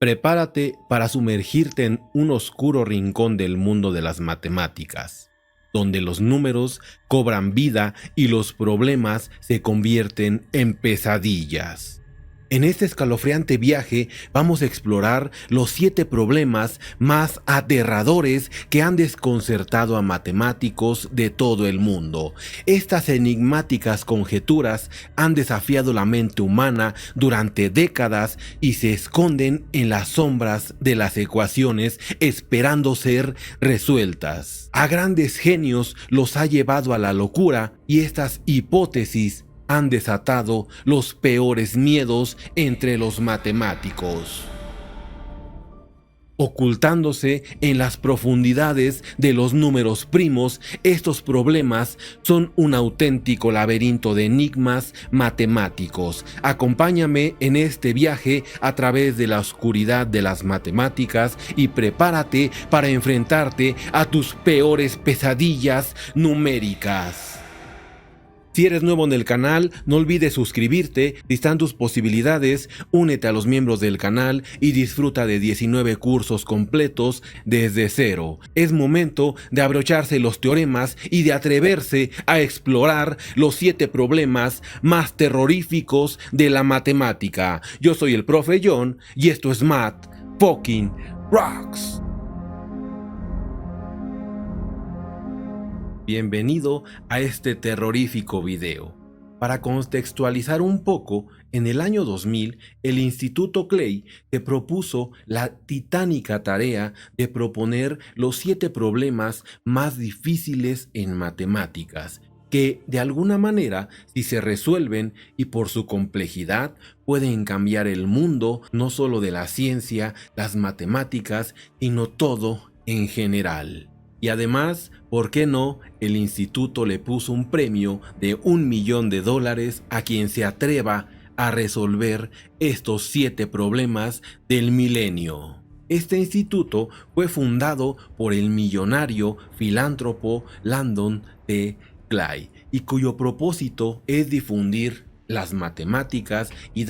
Prepárate para sumergirte en un oscuro rincón del mundo de las matemáticas, donde los números cobran vida y los problemas se convierten en pesadillas. En este escalofriante viaje vamos a explorar los 7 problemas más aterradores que han desconcertado a matemáticos de todo el mundo. Estas enigmáticas conjeturas han desafiado la mente humana durante décadas y se esconden en las sombras de las ecuaciones esperando ser resueltas. A grandes genios los ha llevado a la locura y estas hipótesis han desatado los peores miedos entre los matemáticos. Ocultándose en las profundidades de los números primos, estos problemas son un auténtico laberinto de enigmas matemáticos. Acompáñame en este viaje a través de la oscuridad de las matemáticas y prepárate para enfrentarte a tus peores pesadillas numéricas. Si eres nuevo en el canal, no olvides suscribirte, si están tus posibilidades, únete a los miembros del canal y disfruta de 19 cursos completos desde cero. Es momento de abrocharse los teoremas y de atreverse a explorar los 7 problemas más terroríficos de la matemática. Yo soy el Profe John y esto es Math Fucking Rocks. Bienvenido a este terrorífico video. Para contextualizar un poco, en el año 2000, el Instituto Clay se propuso la titánica tarea de proponer los 7 problemas más difíciles en matemáticas, que de alguna manera, si se resuelven y por su complejidad, pueden cambiar el mundo no solo de la ciencia, las matemáticas, sino todo en general. Y además, ¿por qué no? El instituto le puso un premio de $1 millón a quien se atreva a resolver estos 7 problemas del milenio. Este instituto fue fundado por el millonario filántropo Landon T. Clay y cuyo propósito es difundir las matemáticas y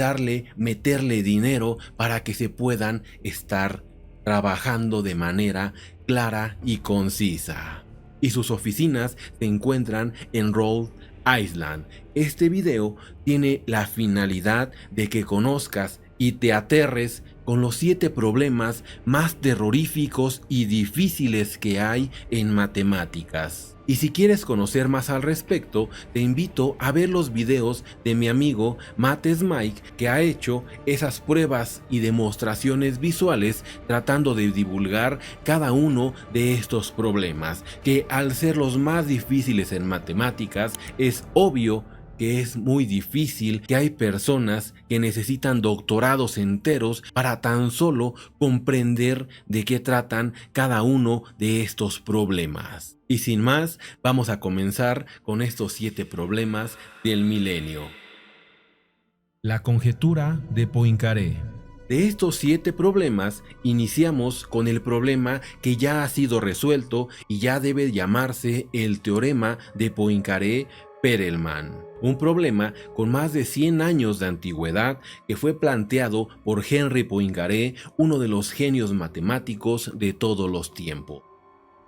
meterle dinero para que se puedan estar trabajando de manera clara y concisa. Y sus oficinas se encuentran en Rhode Island. Este video tiene la finalidad de que conozcas y te aterres con los 7 problemas más terroríficos y difíciles que hay en matemáticas. Y si quieres conocer más al respecto, te invito a ver los videos de mi amigo MathsMike, que ha hecho esas pruebas y demostraciones visuales tratando de divulgar cada uno de estos problemas, que al ser los más difíciles en matemáticas es obvio que es muy difícil, que hay personas que necesitan doctorados enteros para tan solo comprender de qué tratan cada uno de estos problemas. Y sin más, vamos a comenzar con estos 7 problemas del milenio. La conjetura de Poincaré. De estos 7 problemas, iniciamos con el problema que ya ha sido resuelto y ya debe llamarse el teorema de Poincaré-Perelman. Un problema con más de 100 años de antigüedad que fue planteado por Henri Poincaré, uno de los genios matemáticos de todos los tiempos.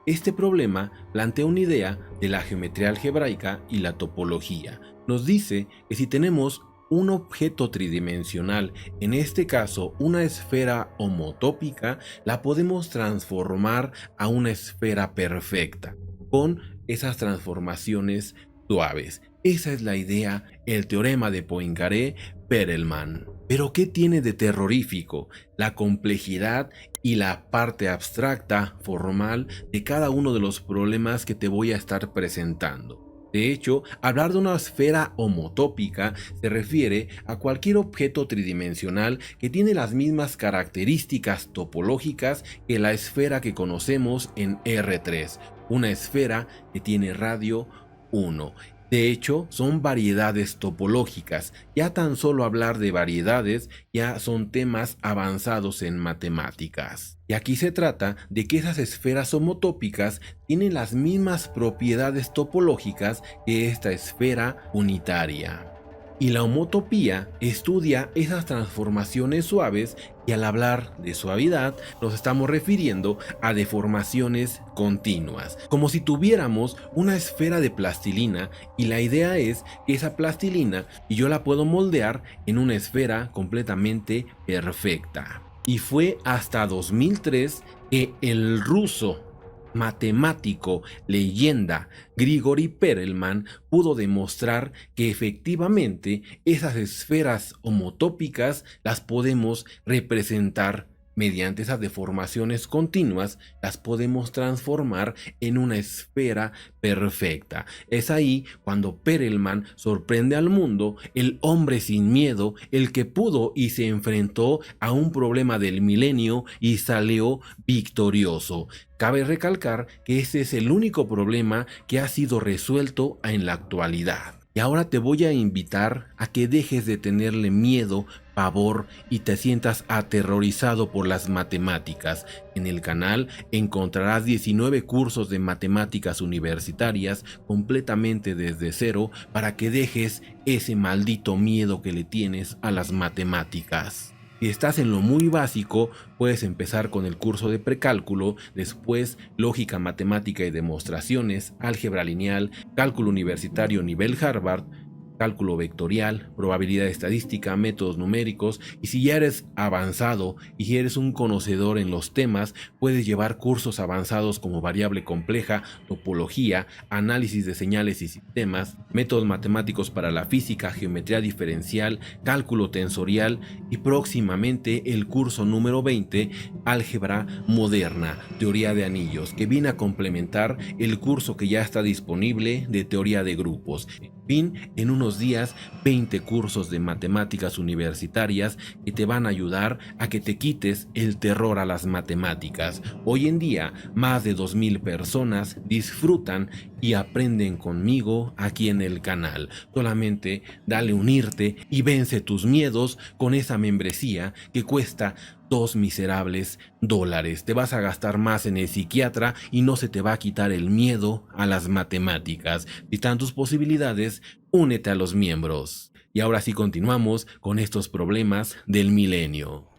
Este problema plantea una idea de la geometría algebraica y la topología. Nos dice que si tenemos un objeto tridimensional, en este caso una esfera homotópica, la podemos transformar a una esfera perfecta con esas transformaciones suaves. Esa es la idea, el teorema de Poincaré-Perelman. Pero ¿qué tiene de terrorífico? La complejidad y la parte abstracta, formal, de cada uno de los problemas que te voy a estar presentando. De hecho, hablar de una esfera homotópica se refiere a cualquier objeto tridimensional que tiene las mismas características topológicas que la esfera que conocemos en R3, una esfera que tiene radio 1. De hecho, son variedades topológicas. Ya tan solo hablar de variedades ya son temas avanzados en matemáticas. Y aquí se trata de que esas esferas homotópicas tienen las mismas propiedades topológicas que esta esfera unitaria. Y la homotopía estudia esas transformaciones suaves, y al hablar de suavidad nos estamos refiriendo a deformaciones continuas, como si tuviéramos una esfera de plastilina y la idea es que esa plastilina y yo la puedo moldear en una esfera completamente perfecta. Y fue hasta 2003 que el ruso matemático leyenda Grigori Perelman pudo demostrar que efectivamente esas esferas homotópicas las podemos representar mediante esas deformaciones continuas, las podemos transformar en una esfera perfecta. Es ahí cuando Perelman sorprende al mundo, el hombre sin miedo, el que pudo y se enfrentó a un problema del milenio y salió victorioso. Cabe recalcar que ese es el único problema que ha sido resuelto en la actualidad. Y ahora te voy a invitar a que dejes de tenerle miedo, pavor y te sientas aterrorizado por las matemáticas. En el canal encontrarás 19 cursos de matemáticas universitarias completamente desde cero para que dejes ese maldito miedo que le tienes a las matemáticas. Si estás en lo muy básico, puedes empezar con el curso de precálculo, después lógica matemática y demostraciones, álgebra lineal, cálculo universitario nivel Harvard, cálculo vectorial, probabilidad estadística, métodos numéricos, y si ya eres avanzado y si eres un conocedor en los temas, puedes llevar cursos avanzados como variable compleja, topología, análisis de señales y sistemas, métodos matemáticos para la física, geometría diferencial, cálculo tensorial y próximamente el curso número 20, álgebra moderna, teoría de anillos, que viene a complementar el curso que ya está disponible de teoría de grupos. En fin, en unos días 20 cursos de matemáticas universitarias que te van a ayudar a que te quites el terror a las matemáticas. Hoy en día más de 2000 personas disfrutan y aprenden conmigo aquí en el canal. Solamente dale unirte y vence tus miedos con esa membresía que cuesta $2 miserables. Te vas a gastar más en el psiquiatra y no se te va a quitar el miedo a las matemáticas. Si están tus posibilidades, únete a los miembros. Y ahora sí continuamos con estos problemas del milenio.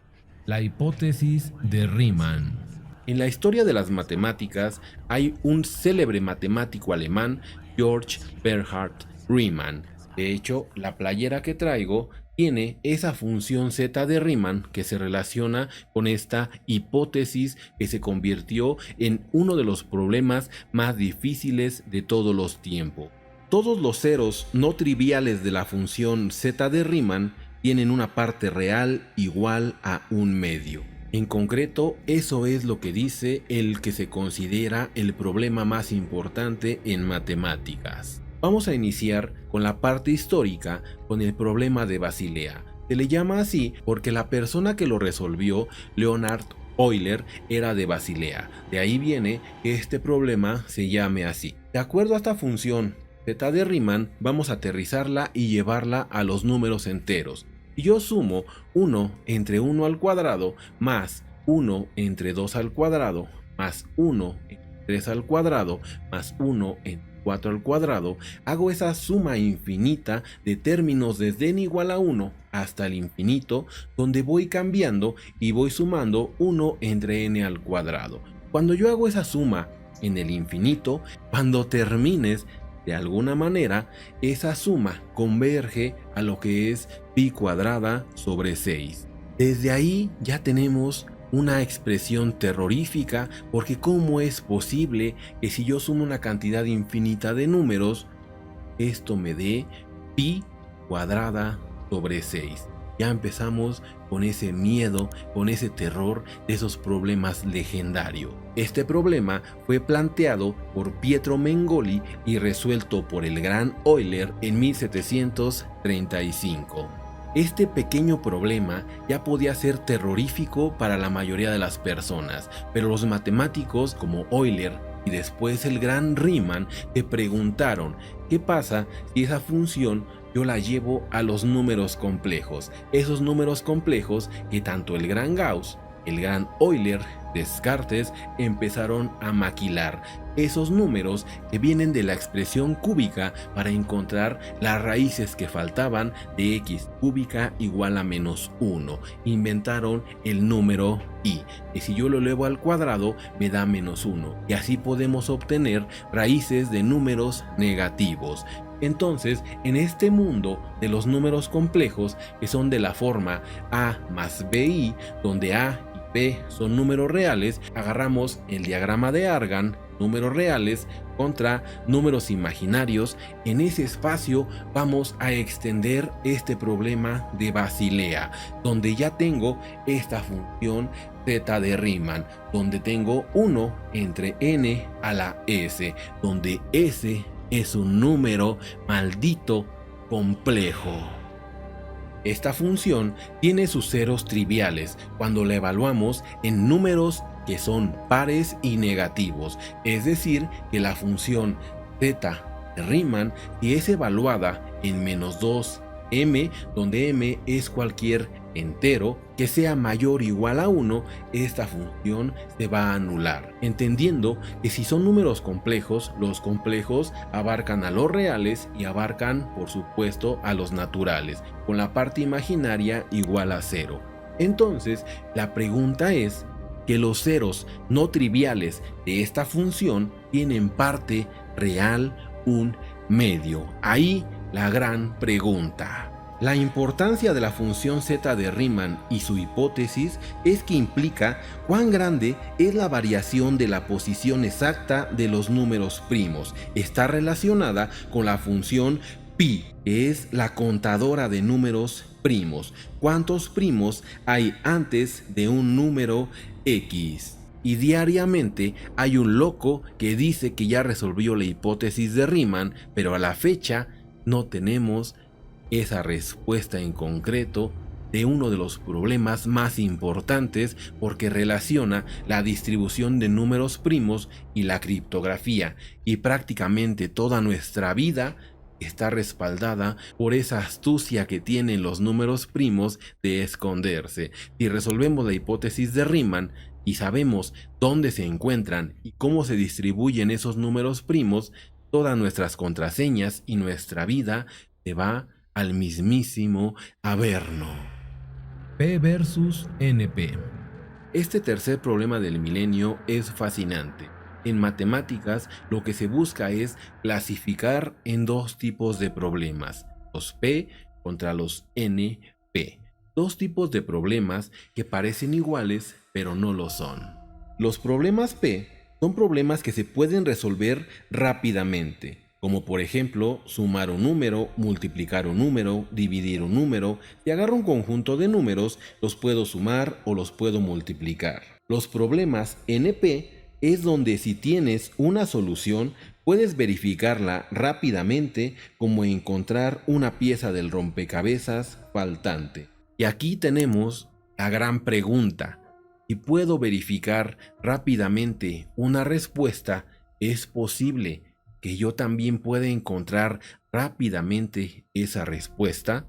La hipótesis de Riemann. En la historia de las matemáticas hay un célebre matemático alemán, Georg Bernhard Riemann. De hecho, la playera que traigo tiene esa función Z de Riemann que se relaciona con esta hipótesis que se convirtió en uno de los problemas más difíciles de todos los tiempos. Todos los ceros no triviales de la función Z de Riemann tienen una parte real igual a un medio. En concreto, eso es lo que dice el que se considera el problema más importante en matemáticas. Vamos a iniciar con la parte histórica, con el problema de Basilea. Se le llama así porque la persona que lo resolvió, Leonhard Euler, era de Basilea. De ahí viene que este problema se llame así. De acuerdo a esta función Z de Riemann, vamos a aterrizarla y llevarla a los números enteros. Y yo sumo 1 entre 1 al cuadrado más 1 entre 2 al cuadrado más 1 entre 3 al cuadrado más 1 entre 4 al cuadrado, hago esa suma infinita de términos desde n igual a 1 hasta el infinito, donde voy cambiando y voy sumando 1 entre n al cuadrado. Cuando yo hago esa suma en el infinito, cuando termines, de alguna manera, esa suma converge a lo que es pi cuadrada sobre 6. Desde ahí ya tenemos una expresión terrorífica, porque ¿cómo es posible que si yo sumo una cantidad infinita de números, esto me dé pi cuadrada sobre 6? Ya empezamos con ese miedo, con ese terror de esos problemas legendarios. Este problema fue planteado por Pietro Mengoli y resuelto por el gran Euler en 1735. Este pequeño problema ya podía ser terrorífico para la mayoría de las personas, pero los matemáticos como Euler y después el gran Riemann se preguntaron, ¿qué pasa si esa función yo la llevo a los números complejos? Esos números complejos que tanto el gran Gauss, el gran Euler, Descartes empezaron a maquilar. esos números que vienen de la expresión cúbica para encontrar las raíces que faltaban de x cúbica igual a -1. Inventaron el número i, que si yo lo elevo al cuadrado me da -1, y así podemos obtener raíces de números negativos. Entonces, en este mundo de los números complejos, que son de la forma a más bi, donde a y b son números reales, agarramos el diagrama de Argand, números reales contra números imaginarios. En ese espacio vamos a extender este problema de Basilea, donde ya tengo esta función z de Riemann, donde tengo 1 entre n a la s, donde s es un número maldito complejo. Esta función tiene sus ceros triviales cuando la evaluamos en números que son pares y negativos, es decir, que la función z de Riemann, si es evaluada en -2m, donde m es cualquier entero que sea mayor o igual a 1, esta función se va a anular, entendiendo que si son números complejos, los complejos abarcan a los reales y abarcan, por supuesto, a los naturales, con la parte imaginaria igual a 0. Entonces, la pregunta es que los ceros no triviales de esta función tienen parte real un medio. Ahí la gran pregunta. La importancia de la función z de Riemann y su hipótesis es que implica cuán grande es la variación de la posición exacta de los números primos. Está relacionada con la función pi, que es la contadora de números primos. ¿Cuántos primos hay antes de un número x? Y diariamente hay un loco que dice que ya resolvió la hipótesis de Riemann, pero a la fecha no tenemos esa respuesta en concreto de uno de los problemas más importantes, porque relaciona la distribución de números primos y la criptografía, y prácticamente toda nuestra vida está respaldada por esa astucia que tienen los números primos de esconderse. Si resolvemos la hipótesis de Riemann y sabemos dónde se encuentran y cómo se distribuyen esos números primos, todas nuestras contraseñas y nuestra vida se va al mismísimo Averno. P versus NP. Este tercer problema del milenio es fascinante. En matemáticas, lo que se busca es clasificar en dos tipos de problemas, los P contra los NP. Dos tipos de problemas que parecen iguales, pero no lo son. Los problemas P son problemas que se pueden resolver rápidamente, como por ejemplo sumar un número, multiplicar un número, dividir un número. Si agarro un conjunto de números, los puedo sumar o los puedo multiplicar. Los problemas NP es donde si tienes una solución, puedes verificarla rápidamente, como encontrar una pieza del rompecabezas faltante. Y aquí tenemos la gran pregunta: si puedo verificar rápidamente una respuesta, ¿es posible que yo también pueda encontrar rápidamente esa respuesta?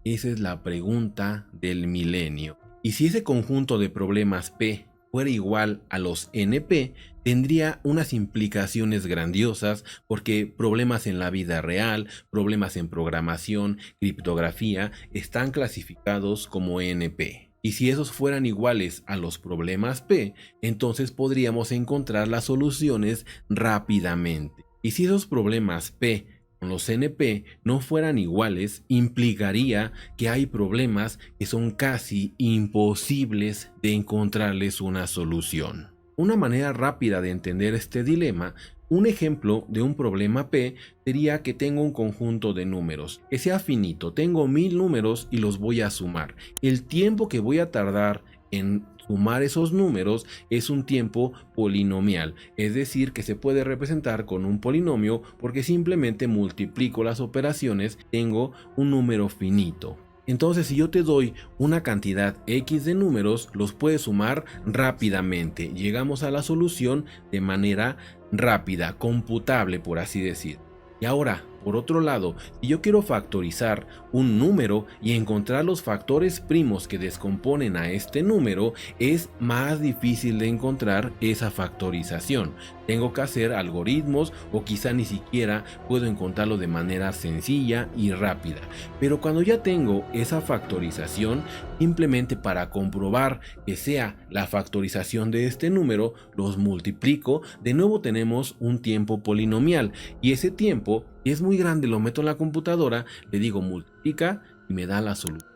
Esa es la pregunta del milenio. Y si ese conjunto de problemas P fuera igual a los NP, tendría unas implicaciones grandiosas, porque problemas en la vida real, problemas en programación, criptografía, están clasificados como NP. Y si esos fueran iguales a los problemas P, entonces podríamos encontrar las soluciones rápidamente. Y si esos problemas P con los NP no fueran iguales, implicaría que hay problemas que son casi imposibles de encontrarles una solución. Una manera rápida de entender este dilema, un ejemplo de un problema P sería que tengo un conjunto de números que sea finito. Tengo 1000 números y los voy a sumar. El tiempo que voy a tardar en sumar esos números es un tiempo polinomial, es decir, que se puede representar con un polinomio porque simplemente multiplico las operaciones, tengo un número finito. Entonces, si yo te doy una cantidad X de números, los puedes sumar rápidamente. Llegamos a la solución de manera rápida, computable, por así decir. Y ahora, por otro lado, si yo quiero factorizar un número y encontrar los factores primos que descomponen a este número, es más difícil de encontrar esa factorización, Tengo que hacer algoritmos o quizá ni siquiera puedo encontrarlo de manera sencilla y rápida. Pero cuando ya tengo esa factorización, simplemente para comprobar que sea la factorización de este número, los multiplico. De nuevo tenemos un tiempo polinomial y ese tiempo, si es muy grande, lo meto en la computadora, le digo multiplica y me da la solución.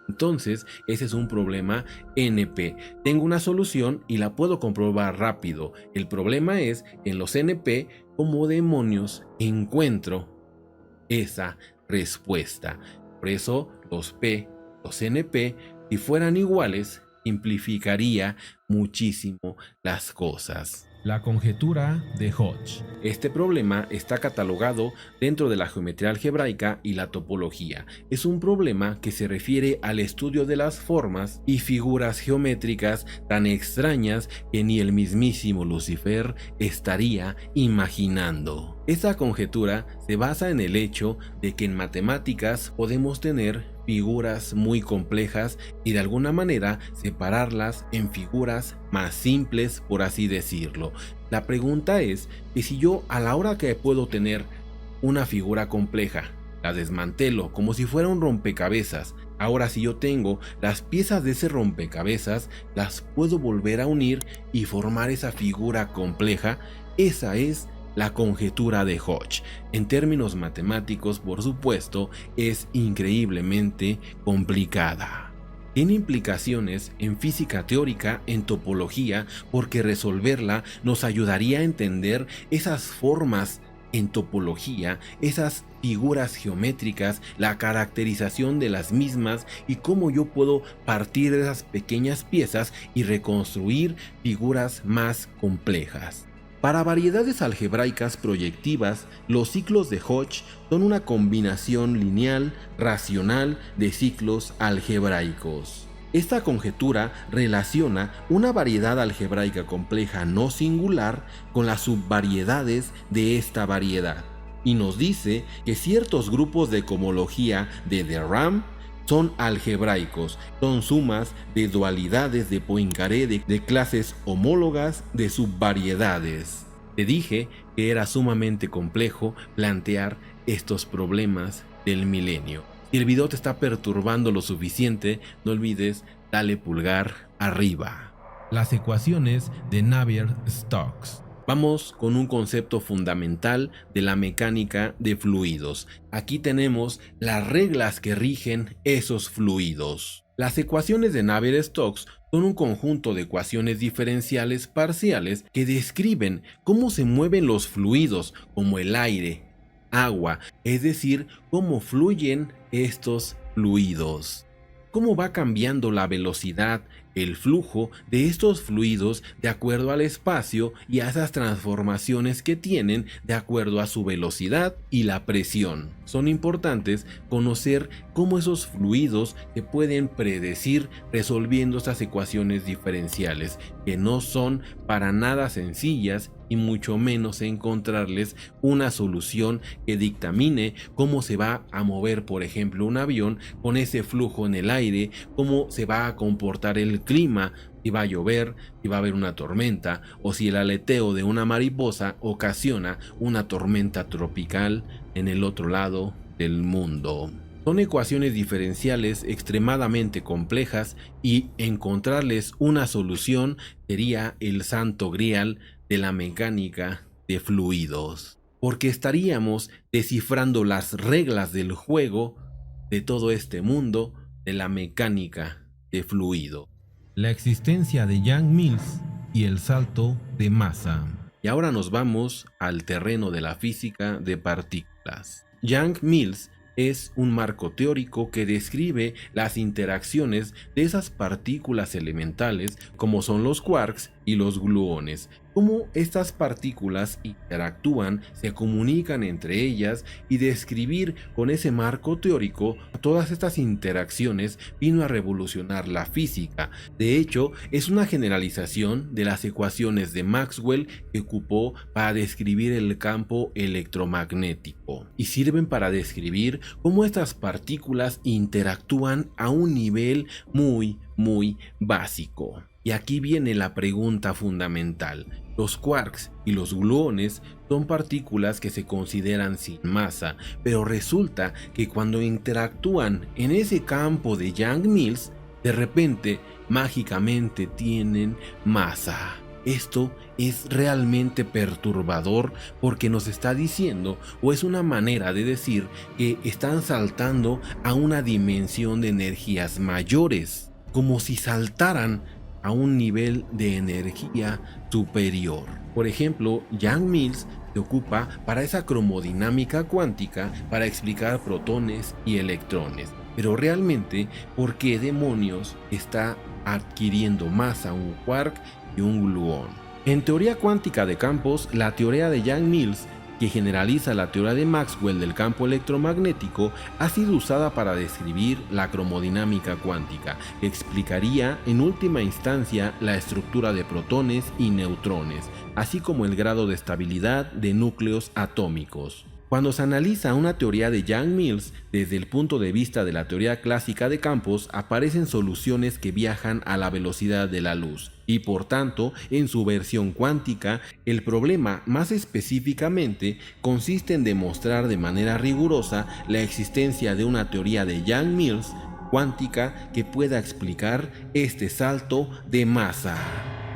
Entonces, ese es un problema NP. Tengo una solución y la puedo comprobar rápido. El problema es, en los NP, ¿cómo demonios encuentro esa respuesta? Por eso, los NP, si fueran iguales, simplificaría muchísimo las cosas. La conjetura de Hodge. Este problema está catalogado dentro de la geometría algebraica y la topología. Es un problema que se refiere al estudio de las formas y figuras geométricas tan extrañas que ni el mismísimo Lucifer estaría imaginando. Esta conjetura se basa en el hecho de que en matemáticas podemos tener figuras muy complejas y de alguna manera separarlas en figuras más simples, por así decirlo. La pregunta es que si yo, a la hora que puedo tener una figura compleja, la desmantelo como si fuera un rompecabezas, ahora si yo tengo las piezas de ese rompecabezas, las puedo volver a unir y formar esa figura compleja. Esa es la conjetura de Hodge. En términos matemáticos, por supuesto, es increíblemente complicada. Tiene implicaciones en física teórica, en topología, porque resolverla nos ayudaría a entender esas formas en topología, esas figuras geométricas, la caracterización de las mismas y cómo yo puedo partir de esas pequeñas piezas y reconstruir figuras más complejas. Para variedades algebraicas proyectivas, los ciclos de Hodge son una combinación lineal racional de ciclos algebraicos. Esta conjetura relaciona una variedad algebraica compleja no singular con las subvariedades de esta variedad y nos dice que ciertos grupos de cohomología de de Rham son algebraicos, son sumas de dualidades de Poincaré de clases homólogas de subvariedades. Te dije que era sumamente complejo plantear estos problemas del milenio. Si el video te está perturbando lo suficiente, no olvides darle pulgar arriba. Las ecuaciones de Navier-Stokes. Vamos con un concepto fundamental de la mecánica de fluidos. Aquí tenemos las reglas que rigen esos fluidos. Las ecuaciones de Navier-Stokes son un conjunto de ecuaciones diferenciales parciales que describen cómo se mueven los fluidos como el aire, agua, es decir, cómo fluyen estos fluidos. Cómo va cambiando la velocidad, el flujo de estos fluidos de acuerdo al espacio y a esas transformaciones que tienen de acuerdo a su velocidad y la presión. Son importantes conocer cómo esos fluidos se pueden predecir resolviendo estas ecuaciones diferenciales, que no son para nada sencillas y mucho menos encontrarles una solución que dictamine cómo se va a mover, por ejemplo, un avión con ese flujo en el aire, cómo se va a comportar el clima, si va a llover, si va a haber una tormenta o si el aleteo de una mariposa ocasiona una tormenta tropical en el otro lado del mundo. Son ecuaciones diferenciales extremadamente complejas y encontrarles una solución sería el santo grial de la mecánica de fluidos, porque estaríamos descifrando las reglas del juego de todo este mundo de la mecánica de fluido. La existencia de Yang-Mills y el salto de masa. Y ahora nos vamos al terreno de la física de partículas. Yang-Mills es un marco teórico que describe las interacciones de esas partículas elementales como son los quarks y los gluones, cómo estas partículas interactúan, se comunican entre ellas y describir con ese marco teórico todas estas interacciones vino a revolucionar la física. De hecho, es una generalización de las ecuaciones de Maxwell que ocupó para describir el campo electromagnético y sirven para describir cómo estas partículas interactúan a un nivel muy básico. Y aquí viene la pregunta fundamental. Los quarks y los gluones son partículas que se consideran sin masa, pero resulta que cuando interactúan en ese campo de Yang-Mills, de repente, mágicamente tienen masa. Esto es realmente perturbador porque nos está diciendo, o es una manera de decir, que están saltando a una dimensión de energías mayores, como si saltaran a un nivel de energía superior. Por ejemplo, Yang-Mills se ocupa para esa cromodinámica cuántica para explicar protones y electrones. Pero realmente, ¿por qué demonios está adquiriendo masa un quark y un gluón? En teoría cuántica de campos, la teoría de Yang-Mills, que generaliza la teoría de Maxwell del campo electromagnético, ha sido usada para describir la cromodinámica cuántica, que explicaría en última instancia la estructura de protones y neutrones, así como el grado de estabilidad de núcleos atómicos. Cuando se analiza una teoría de Yang-Mills desde el punto de vista de la teoría clásica de campos, aparecen soluciones que viajan a la velocidad de la luz, y por tanto, en su versión cuántica, el problema más específicamente consiste en demostrar de manera rigurosa la existencia de una teoría de Yang-Mills cuántica que pueda explicar este salto de masa.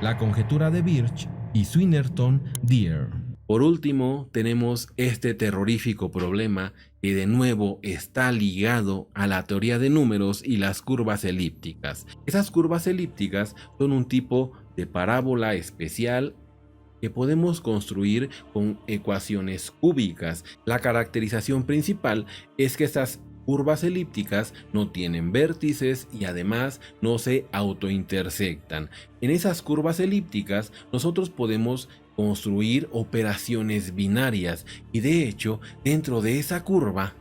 La conjetura de Birch y Swinnerton-Dyer. Por último, tenemos este terrorífico problema que de nuevo está ligado a la teoría de números y las curvas elípticas. Esas curvas elípticas son un tipo de parábola especial que podemos construir con ecuaciones cúbicas. La caracterización principal es que estas curvas elípticas no tienen vértices y además no se autointersectan. En esas curvas elípticas nosotros podemos construir operaciones binarias y de hecho dentro de esa curva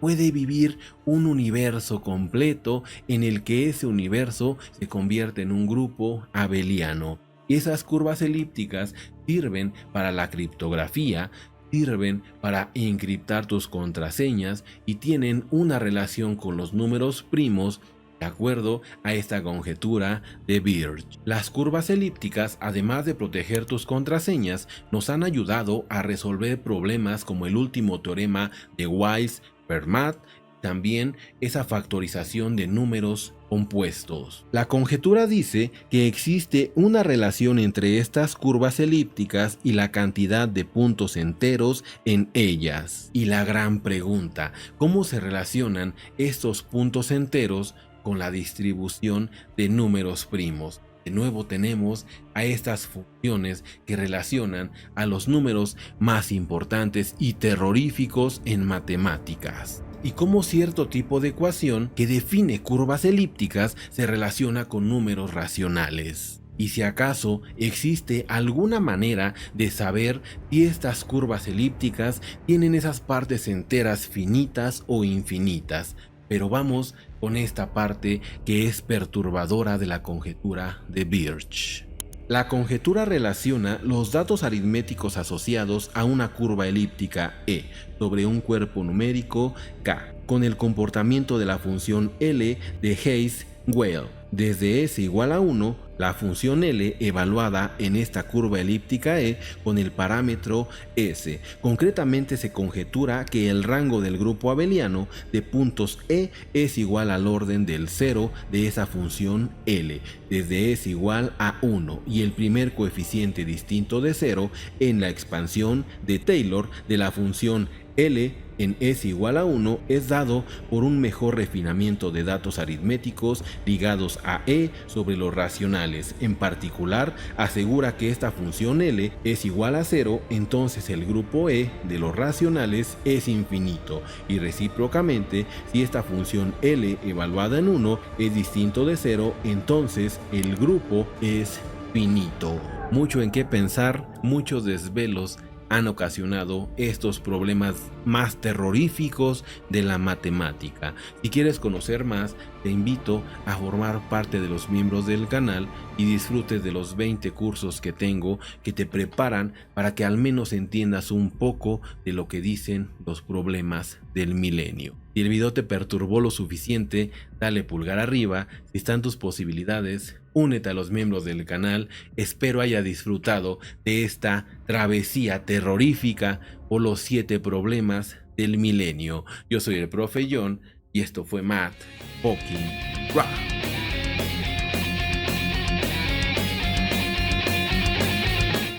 puede vivir un universo completo en el que ese universo se convierte en un grupo abeliano. Y esas curvas elípticas sirven para la criptografía, sirven para encriptar tus contraseñas y tienen una relación con los números primos de acuerdo a esta conjetura de Birch. Las curvas elípticas, además de proteger tus contraseñas, nos han ayudado a resolver problemas como el último teorema de Weiss-Fermat, también esa factorización de números compuestos. La conjetura dice que existe una relación entre estas curvas elípticas y la cantidad de puntos enteros en ellas. Y la gran pregunta, ¿cómo se relacionan estos puntos enteros con la distribución de números primos? De nuevo tenemos a estas funciones que relacionan a los números más importantes y terroríficos en matemáticas. Y cómo cierto tipo de ecuación que define curvas elípticas se relaciona con números racionales. Y si acaso existe alguna manera de saber si estas curvas elípticas tienen esas partes enteras finitas o infinitas. Pero vamos con esta parte que es perturbadora de la conjetura de Birch. La conjetura relaciona los datos aritméticos asociados a una curva elíptica E sobre un cuerpo numérico K con el comportamiento de la función L de Hayes-Weyl. Desde S igual a 1, la función L evaluada en esta curva elíptica E con el parámetro S. Concretamente se conjetura que el rango del grupo abeliano de puntos E es igual al orden del 0 de esa función L, desde S igual a 1 y el primer coeficiente distinto de 0 en la expansión de Taylor de la función L en S igual a 1 es dado por un mejor refinamiento de datos aritméticos ligados a E sobre los racionales. En particular, asegura que esta función L es igual a 0, entonces el grupo E de los racionales es infinito, y recíprocamente, si esta función L evaluada en 1 es distinto de 0, entonces el grupo es finito. Mucho en qué pensar, muchos desvelos han ocasionado estos problemas más terroríficos de la matemática. Si quieres conocer más, te invito a formar parte de los miembros del canal y disfrutes de los 20 cursos que tengo que te preparan para que al menos entiendas un poco de lo que dicen los problemas del milenio. Si el video te perturbó lo suficiente, dale pulgar arriba. Si están tus posibilidades, únete a los miembros del canal. Espero haya disfrutado de esta travesía terrorífica por los 7 problemas del milenio. Yo soy el profe John y esto fue Matt Fucking Rock.